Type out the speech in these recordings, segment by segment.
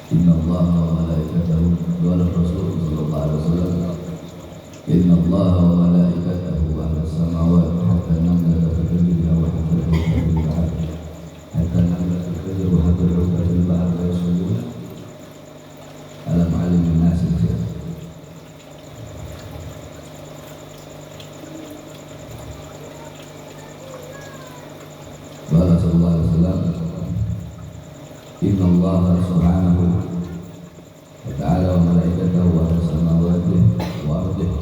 Inna Allah wa malaikatahu wa Rasul sallallahu alaihi wasallam. Inna Allah wa malaikatahu ahla samawati hatta namlata fi dunya wa hatta al-huda fil bahr hatta namlata fi dunya wa hatta al-huda fil bahr la yasuduna ala ma'alimin nas al-khair. Wa sallallahu alaihi wasallam. Inna Allah subhanahu wa ta'ala wa malaikatahu wa ahla samawati wa ardih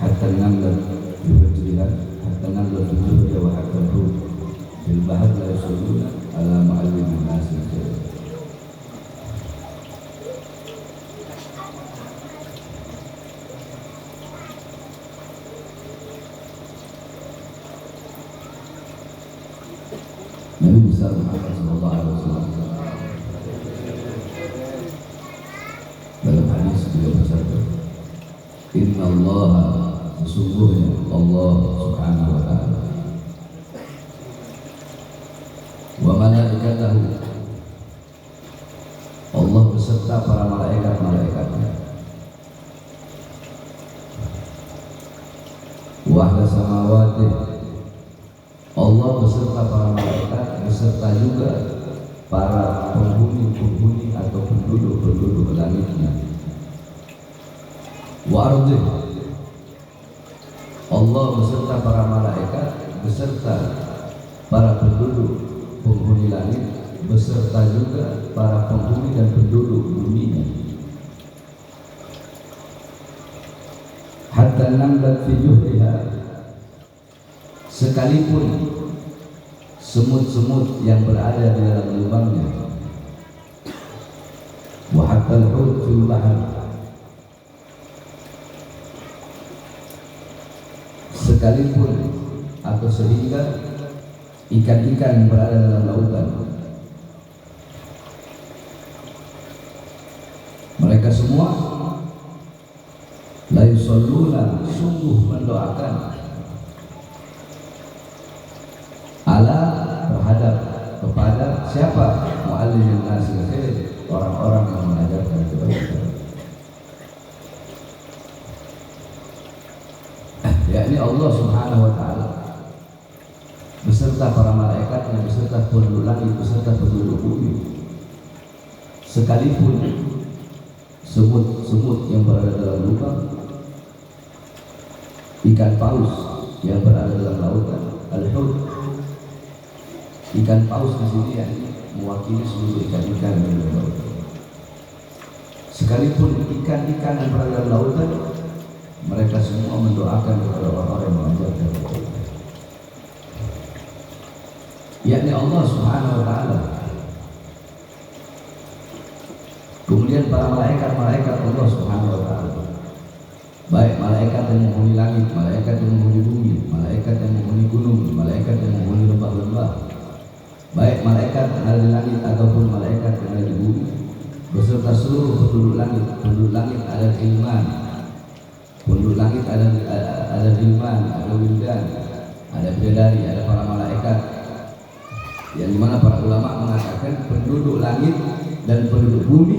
hatta an-namla fi fajriha hatta an-namla fi juhriha wa hatta al-hud fil bahr la yasuduna ala ma'alimin nas al-khair. Nabi besar Muhammad sallallahu alaihi wasallam dalam hadis beliau bersabda, Inna Allah, sesungguhnya Allah subhanahu wa ta'ala, wa malaikatahu, Allah beserta para malaikat-malaikatnya, wa ahla samawati, Allah beserta para malaikat beserta juga para penghuni-penghuni atau penduduk-penduduk langitnya. Wa ardih, Allah beserta para malaikat beserta para penduduk penghuni langit beserta juga para penghuni dan penduduk bumi. Hatta namlat fi juhriha, sekalipun semut-semut yang berada di dalam lubangnya. Wa hatta al-hut fil bahr, sekalipun atau sehingga ikan-ikan yang berada dalam lautan, mereka semua la yusalluna, sungguh mendoakan ala, terhadap, kepada siapa? Muallimin nasil khair, orang-orang yang mengajarkan kebaikan. Yakni Allah Subhanahu wa taala beserta para malaikatnya, beserta penduduk langit, beserta penduduk bumi. Sekalipun semut-semut yang berada dalam lubang, ikan paus yang berada dalam lautan, al-hud, ikan paus di sini yang mewakili seluruh ikan-ikan yang berada dalam lautan. Sekalipun ikan-ikan yang berada dalam lautan, mereka semua mendoakan kepada orang-orang yang mengajarkan kebaikan. Yakni Allah Subhanahu wa taala. Kemudian para malaikat-malaikat Allah Subhanahu wa taala, baik malaikat yang menghuni langit, malaikat yang menghuni bumi, malaikat yang menghuni gunung, malaikat yang menghuni lembah-lembah, baik malaikat yang ada di langit ataupun malaikat yang ada di bumi, beserta seluruh penduduk langit. Penduduk langit ada ilman, penduduk langit ada ilman, ada wildan, ada bidadari, ada para malaikat, yang dimana para ulama mengatakan penduduk langit dan penduduk bumi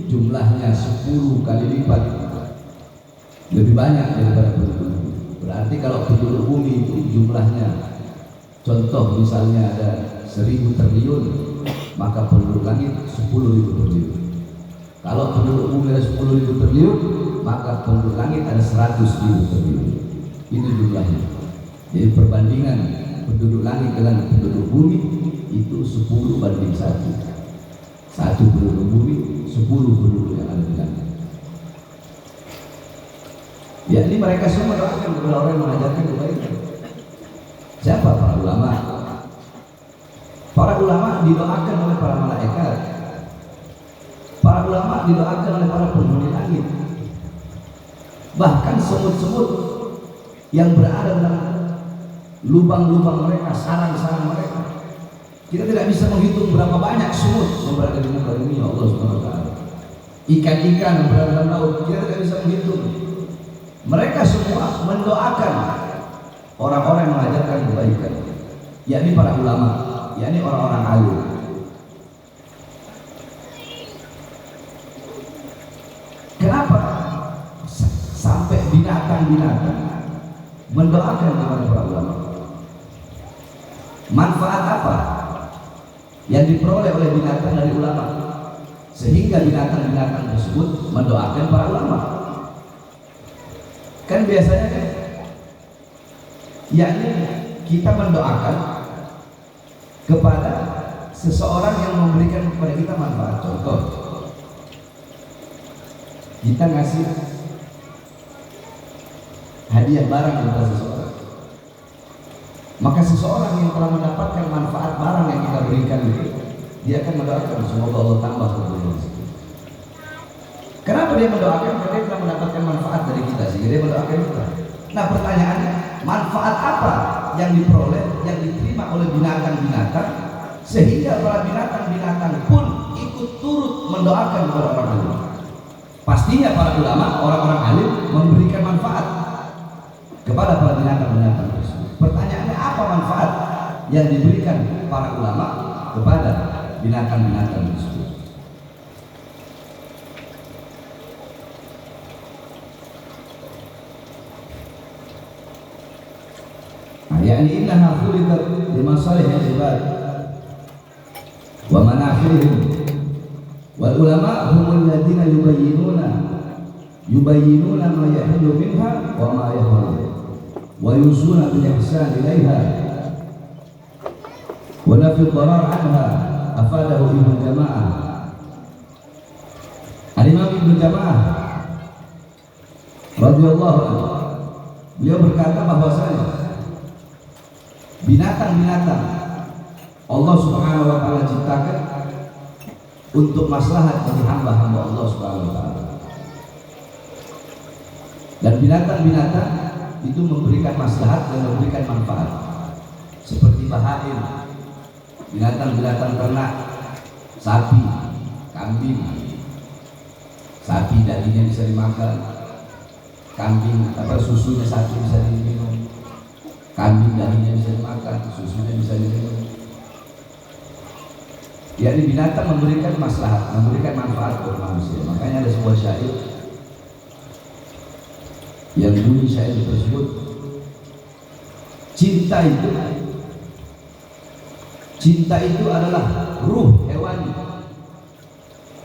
jumlahnya 10 kali lipat lebih banyak daripada penduduk bumi. Berarti kalau penduduk bumi itu jumlahnya, contoh misalnya ada 1000 triliun, maka penduduk langit 10.000 triliun. Kalau penduduk bumi ada 10.000 triliun, maka penduduk langit ada 100.000 triliun. Itu jumlahnya. Jadi perbandingan penduduk langit dengan penduduk bumi itu 10 banding 1. 1 penduduk bumi, 10 penduduk yang ada di langit. Ya, ini mereka semua doakan kepada orang yang mengajarkan kebaikan. Siapa? Para ulama. Para ulama didoakan oleh para malaikat. Para ulama didoakan oleh para penghuni langit. Bahkan semut-semut yang berada dalam lubang-lubang mereka, sarang-sarang mereka, kita tidak bisa menghitung berapa banyak semut yang berada di muka bumi Allah Subhanahu wa taala. Ikan-ikan yang berada dalam laut, kita tidak bisa menghitung. Mereka semua mendoakan orang-orang yang mengajarkan kebaikan, yakni para ulama, yakni orang-orang alim. Kenapa sampai binatang-binatang mendoakan kepada para ulama? Manfaat apa yang diperoleh oleh binatang dari ulama sehingga binatang-binatang tersebut mendoakan para ulama? Kan biasanya kan, yakni kita mendoakan kepada seseorang yang memberikan kepada kita manfaat. Contoh, kita ngasih hadiah barang kepada seseorang, maka seseorang yang telah mendapatkan manfaat barang yang kita berikan itu, dia akan mendoakan semoga Allah tambah kebaikan. Kenapa dia mendoakan? Karena dia telah mendapatkan manfaat dari kita, sehingga dia mendoakan kita. Nah, pertanyaannya, manfaat apa yang diperoleh, yang diterima oleh binatang-binatang sehingga para binatang-binatang pun ikut turut mendoakan kepada orang alim? Pastinya para ulama, orang-orang alim memberikan manfaat kepada para binatang-binatang tersebut. Pertanyaannya, apa manfaat yang diberikan para ulama kepada binatang-binatang tersebut? Yani innaha khuliqat limasalihil ibad wa manafihim, wal ulama humul ladzina yubayyinuna ma yahillu minha wa ma yahrum wa yusuna bil ihsan ilaiha wa nafi dharar anha. Afadahu Ibnu Jamaah. Al-Imam Ibnu Jamaah radhiyallahu anhu, beliau berkata bahwasanya binatang-binatang Allah Subhanahu wa taala ciptakan untuk maslahat bagi hamba-hamba Allah Subhanahu wa taala. Dan binatang-binatang itu memberikan memberikan maslahat dan memberikan manfaat. Seperti bahain, binatang-binatang ternak, sapi, kambing. Sapi dagingnya bisa dimakan, kambing susunya sapi bisa diminum, kambing dagingnya bisa dimakan, susunya bisa diminum. Yakni binatang memberikan maslahat, memberikan manfaat buat manusia. Makanya ada sebuah syair yang bunyi syair tersebut, cinta itu adalah ruh hewani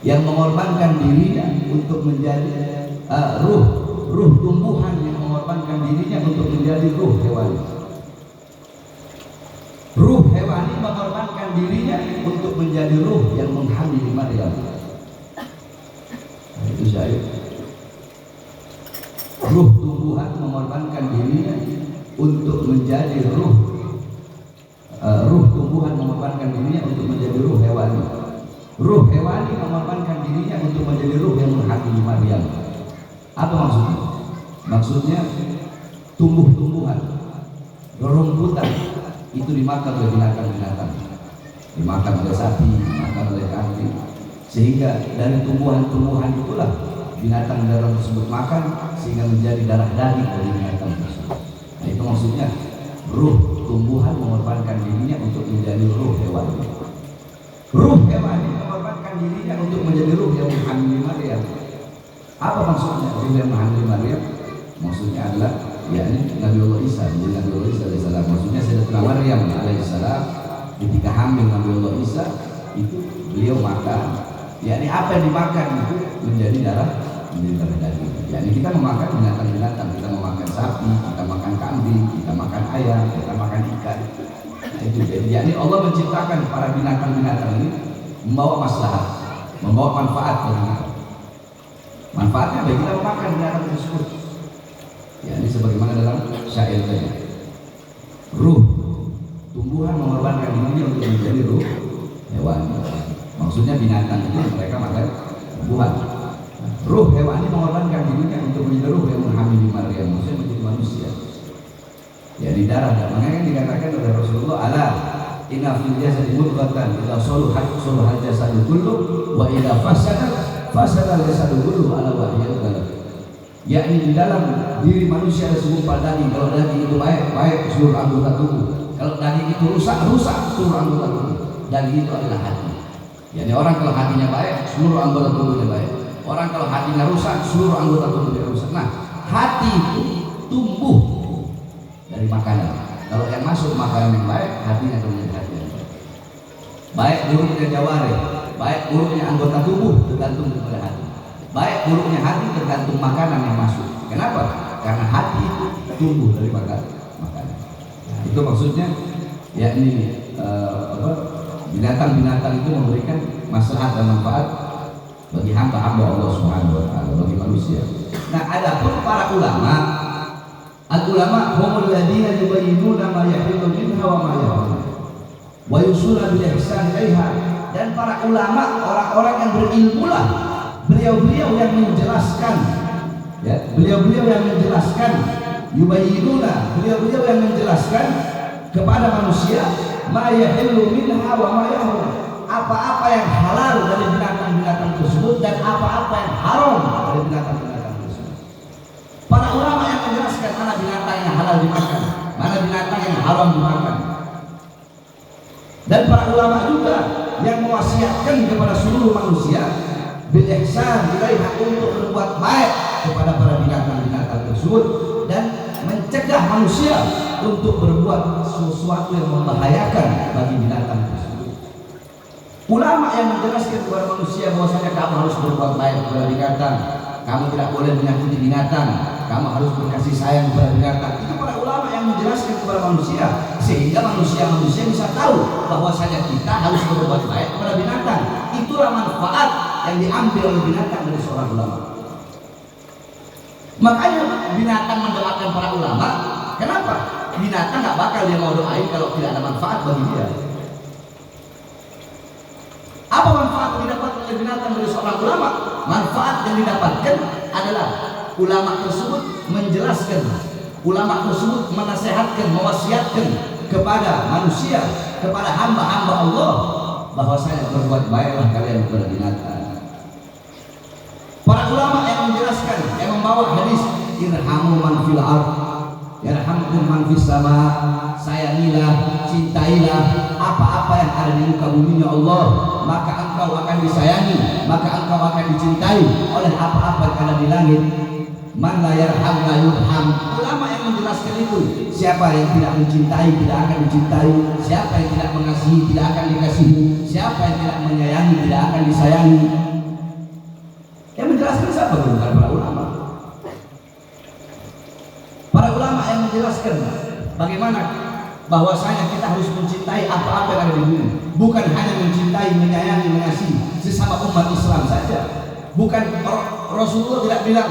yang mengorbankan dirinya untuk menjadi ruh tumbuhan yang mengorbankan dirinya untuk menjadi ruh hewani. Ruh hewani mengorbankan dirinya untuk menjadi ruh yang menghamili Maryam. Nah, itu syair. Ruh tumbuhan mengorbankan dirinya untuk menjadi ruh tumbuhan mengorbankan dirinya untuk menjadi ruh hewani. Ruh hewani mengorbankan dirinya untuk menjadi ruh yang menghamili Maryam. Apa maksudnya? Maksudnya tumbuh-tumbuhan, rerumputan itu dimakan oleh binatang-binatang, dimakan oleh sapi, dimakan oleh kambing, sehingga dari tumbuhan-tumbuhan itulah binatang-binatang tersebut makan sehingga menjadi darah daging dari binatang tersebut. Nah, itu maksudnya ruh tumbuhan mengorbankan dirinya untuk menjadi ruh hewani. Ruh hewani mengorbankan dirinya untuk menjadi ruh yang menghamili Maryam. Apa maksudnya ruh yang menghamili Maryam? Maksudnya adalah yakni Nabi Allah Isa, Nabi Allah Isa alaihissalam. Maksudnya Sayyidatuna Maryam alaihissalam ketika hamil Nabi Allah Isa itu beliau makan. Yakni apa yang dimakan itu menjadi darah daging. Yakni kita memakan binatang-binatang, kita memakan sapi, kita makan kambing, kita makan ayam, kita makan ikan. Nah, itu jadi yakni Allah menciptakan para binatang-binatang ini membawa maslahat, membawa manfaat bagi kita. Manfaatnya bagi kita memakan binatang tersebut. Ya, ini sebagaimana dalam syair tadi. Ruh tumbuhan mengorbankan dirinya untuk menjadi ruh hewan. Maksudnya binatang itu mereka makan tumbuhan. Ruh hewani mengorbankan dirinya untuk menjadi ruh yang menghamili Maryam, maksudnya menjadi manusia. Ya, di darah. Makanya dikatakan oleh Rasulullah, ala inna fil jasadi mudghatan idza salahat salaha jasadu kullu wa idza fasada jasadu kullu ala wahiyat. Yakni di dalam diri manusia ada segumpal daging. Kalau daging itu baik seluruh anggota tubuh. Kalau daging itu rusak seluruh anggota tubuh. Daging itu adalah hati. Yakni orang kalau hatinya baik, seluruh anggota tubuhnya baik. Orang kalau hatinya rusak, seluruh anggota tubuhnya rusak. Nah, hati itu tumbuh dari makanan. Kalau yang masuk makanan yang baik, hatinya akan menjadi hati yang baik. Baik buruknya jawari, baik buruknya anggota tubuh tergantung kepada hati. Baik buruknya hati tergantung makanan yang masuk. Kenapa? Karena hati itu tumbuh dari makanan. Nah, itu maksudnya yakni binatang-binatang itu memberikan maslahat dan manfaat bagi hamba-hamba Allah Subhanahu wa taala, bagi manusia. Nah, adapun para ulama, al-ulama humul ladzina yubayyinuna ma yahillu minha wa ma yahrum wa yusuna bil ihsan ilaiha. Dan para ulama orang-orang yang berilmu lah, beliau-beliau yang menjelaskan, ya, beliau-beliau yang menjelaskan, yubayyinuna, beliau-beliau yang menjelaskan kepada manusia ma yahillu minha wa ma yahrum, apa-apa yang halal dari binatang-binatang tersebut dan apa-apa yang haram dari binatang-binatang tersebut. Para ulama yang menjelaskan mana binatang yang halal dimakan, mana binatang yang haram dimakan. Dan para ulama juga yang mewasiatkan kepada seluruh manusia bil ihsan ilaiha, untuk berbuat baik kepada para binatang-binatang tersebut dan mencegah manusia untuk berbuat sesuatu yang membahayakan bagi binatang tersebut. Ulama yang menjelaskan kepada manusia bahwasanya kamu harus berbuat baik kepada binatang, kamu tidak boleh menyakiti binatang, kamu harus berkasih sayang kepada binatang. Itu para ulama yang menjelaskan kepada manusia, sehingga manusia bisa tahu bahwasanya kita harus berbuat baik kepada binatang. Itulah manfaat yang diambil oleh binatang dari seorang ulama. Makanya binatang mendoakan para ulama. Kenapa? Binatang nggak bakal dia mau doain kalau tidak ada manfaat bagi dia. Apa manfaat yang didapat oleh binatang dari seorang ulama? Manfaat yang didapatkan adalah ulama tersebut menjelaskan ulama tersebut menasihatkan, mewasiatkan kepada manusia, kepada hamba-hamba Allah, bahwasanya berbuat baiklah kalian kepada binatang. Para ulama yang menjelaskan, yang membawa hadis irhamu man fil ard yarhamkum man fis sama, sayangilah, cintailah apa-apa yang ada di muka bumi Allah, maka engkau akan disayangi, maka engkau akan dicintai oleh apa-apa yang ada di langit. Man la yarham la yurham. Ulama yang menjelaskan itu, siapa yang tidak mencintai tidak akan dicintai, siapa yang tidak mengasihi tidak akan dikasihi, siapa yang tidak menyayangi tidak akan disayangi. Yang menjelaskan siapa? Bukan para ulama. Para ulama yang menjelaskan bagaimana bahwasanya kita harus mencintai apa-apa yang ada di bumi, bukan hanya mencintai, menyayangi, mengasihi sesama umat Islam saja. Bukan Rasulullah tidak bilang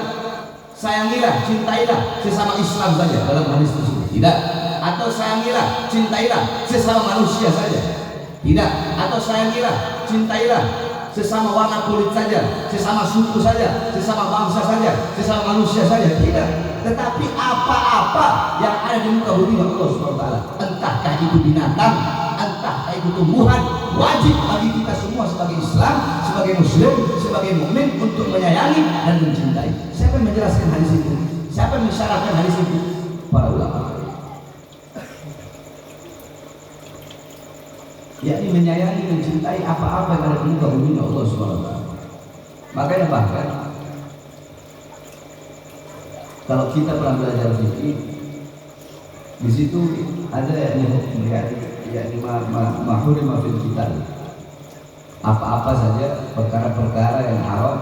sayangilah, cintailah sesama Islam saja dalam hadis tersebut, tidak. Atau sayangilah, cintailah sesama manusia saja, tidak. Atau sayangilah, cintailah sesama warna kulit saja, sesama suku saja, sesama bangsa saja, sesama manusia saja, tidak. Tetapi apa-apa yang ada di muka bumi Allah SWT, entahkah itu binatang, entahkah itu tumbuhan, wajib bagi kita semua sebagai Islam, sebagai Muslim, sebagai mukmin untuk menyayangi dan mencintai. Siapa yang menjelaskan hadis itu? Siapa yang mensyaratkan hadis itu? Para ulama. Yakni menyayangi, mencintai apa-apa yang ada di muka bumi Allah SWT. Makanya bahkan kalau kita pernah belajar fikih, di situ ada yang mahurima fil kitab, apa-apa saja perkara-perkara yang haram,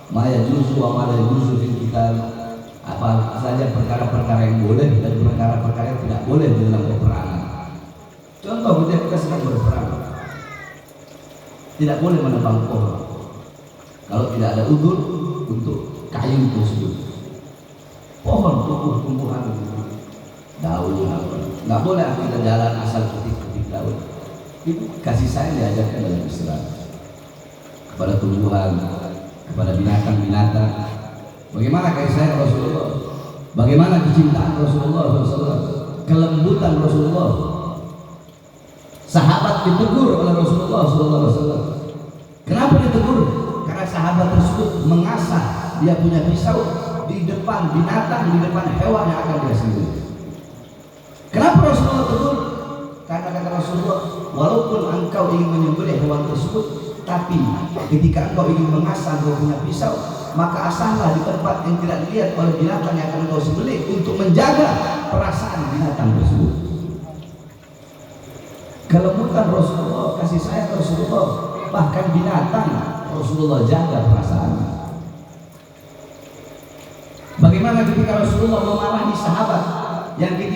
ma yajuzu wa ma la yajuzu fil kitab, apa saja perkara-perkara yang boleh dan perkara-perkara yang tidak boleh dalam peperangan. Contoh, kita sedang berperang, tidak boleh menebang pohon kalau tidak ada udzur untuk kayu tersebut. Pohon, tumbuh-tumbuhan, daun, nggak boleh kita jalan asal petik-petik daun. Itu kasih sayang diajarkan dalam Islam kepada tumbuhan, kepada binatang-binatang. Bagaimana kasih sayang Rasulullah? Bagaimana kecintaan Rasulullah SAW? Kelembutan Rasulullah. Sahabat ditegur oleh Rasulullah SAW. Kenapa ditegur? Karena sahabat tersebut mengasah dia punya pisau di depan binatang, di depan hewan yang akan dia sembelih. Kenapa Rasulullah tegur? Karena kata Rasulullah, walaupun engkau ingin menyembelih hewan tersebut, tapi ketika engkau ingin mengasah engkau punya pisau, maka asahlah di tempat yang tidak dilihat oleh binatang yang akan engkau sembelih untuk menjaga perasaan binatang tersebut. Kelembutan Rasulullah, kasih sayang Rasulullah, bahkan binatang Rasulullah jaga perasaannya. Bagaimana ketika Rasulullah memarahi sahabat yang ketika